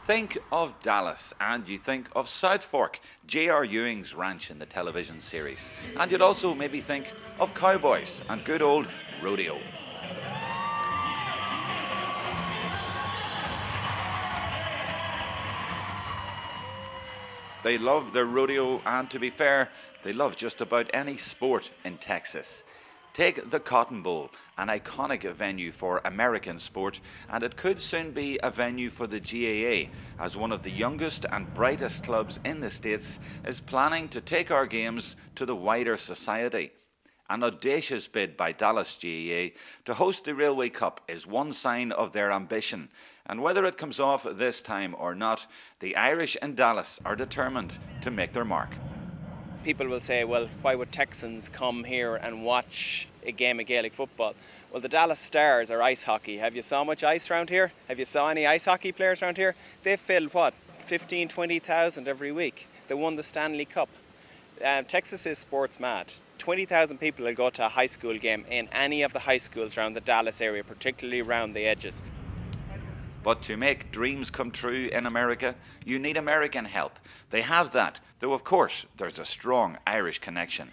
Think of Dallas and you think of South Fork, J.R. Ewing's ranch in the television series. And you'd also maybe think of cowboys and good old rodeo. They love their rodeo, and to be fair, they love just about any sport in Texas. Take the Cotton Bowl, an iconic venue for American sport, and it could soon be a venue for the GAA, as one of the youngest and brightest clubs in the States is planning to take our games to the wider society. An audacious bid by Dallas GAA to host the Railway Cup is one sign of their ambition, and whether it comes off this time or not, the Irish in Dallas are determined to make their mark. People will say, well, why would Texans come here and watch a game of Gaelic football? Well, the Dallas Stars are ice hockey. Have you saw much ice around here? Have you saw any ice hockey players around here? They fill, 15, 20,000 every week. They won the Stanley Cup. Texas is sports mad. 20,000 people will go to a high school game in any of the high schools around the Dallas area, particularly around the edges. But to make dreams come true in America, you need American help. They have that, though of course there's a strong Irish connection.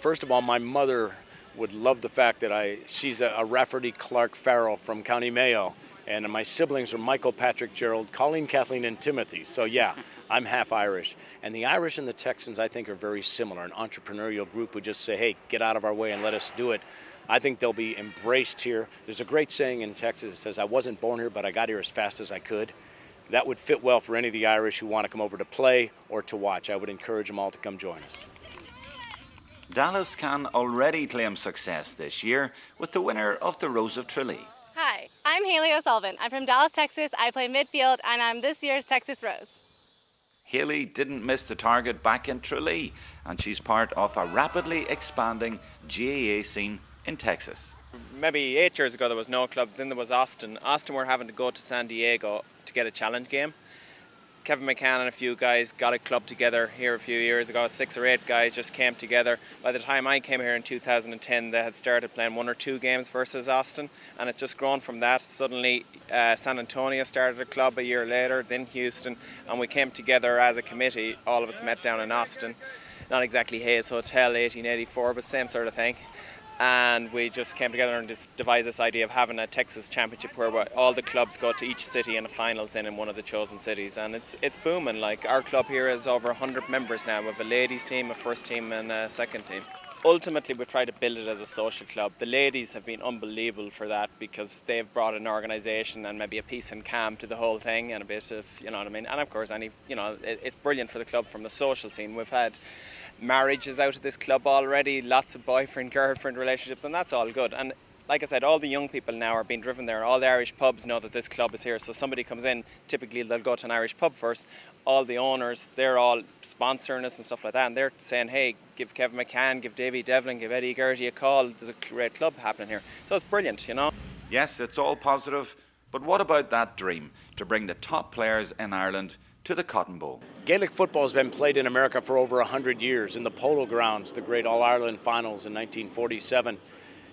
First of all, my mother would love the fact that she's a Rafferty Clark Farrell from County Mayo, and my siblings are Michael, Patrick, Gerald, Colleen, Kathleen, and Timothy. So yeah, I'm half Irish. And the Irish and the Texans, I think, are very similar. An entrepreneurial group who just say, hey, get out of our way and let us do it. I think they'll be embraced here. There's a great saying in Texas that says, I wasn't born here, but I got here as fast as I could. That would fit well for any of the Irish who want to come over to play or to watch. I would encourage them all to come join us. Dallas can already claim success this year with the winner of the Rose of Tralee. Hi, I'm Haley O'Sullivan. I'm from Dallas, Texas. I play midfield, and I'm this year's Texas Rose. Haley didn't miss the target back in Tralee, and she's part of a rapidly expanding GAA scene in Texas. Maybe 8 years ago there was no club, then there was Austin. Austin were having to go to San Diego to get a challenge game. Kevin McCann and a few guys got a club together here a few years ago. 6 or 8 guys just came together. By the time I came here in 2010, they had started playing 1 or 2 games versus Austin, and it's just grown from that. Suddenly San Antonio started a club a year later, then Houston, and we came together as a committee. All of us met down in Austin. Not exactly Hayes Hotel 1884, but same sort of thing. And we just came together and just devised this idea of having a Texas championship where all the clubs go to each city in the finals then in one of the chosen cities, and it's booming. Like, our club here has over 100 members now. We have a ladies team, a first team and a second team. Ultimately, we've tried to build it as a social club. The ladies have been unbelievable for that because they've brought an organisation and maybe a peace and calm to the whole thing, and a bit of, you know what I mean. And of course, it's brilliant for the club from the social scene. We've had marriages out of this club already, lots of boyfriend-girlfriend relationships, and that's all good. And like I said, all the young people now are being driven there. All the Irish pubs know that this club is here. So somebody comes in, typically they'll go to an Irish pub first. All the owners, they're all sponsoring us and stuff like that. And they're saying, hey, give Kevin McCann, give Davy Devlin, give Eddie Gertie a call. There's a great club happening here. So it's brilliant, you know. Yes, it's all positive. But what about that dream to bring the top players in Ireland to the Cotton Bowl? Gaelic football has been played in America for over 100 years in the Polo Grounds, the great All-Ireland finals in 1947.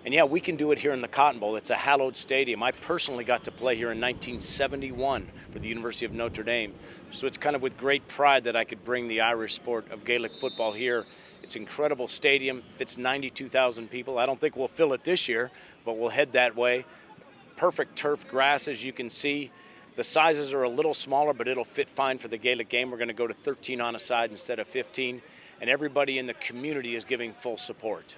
And yeah, we can do it here in the Cotton Bowl. It's a hallowed stadium. I personally got to play here in 1971 for the University of Notre Dame. So it's kind of with great pride that I could bring the Irish sport of Gaelic football here. It's an incredible stadium, fits 92,000 people. I don't think we'll fill it this year, but we'll head that way. Perfect turf grass, as you can see. The sizes are a little smaller, but it'll fit fine for the Gaelic game. We're going to go to 13 on a side instead of 15. And everybody in the community is giving full support.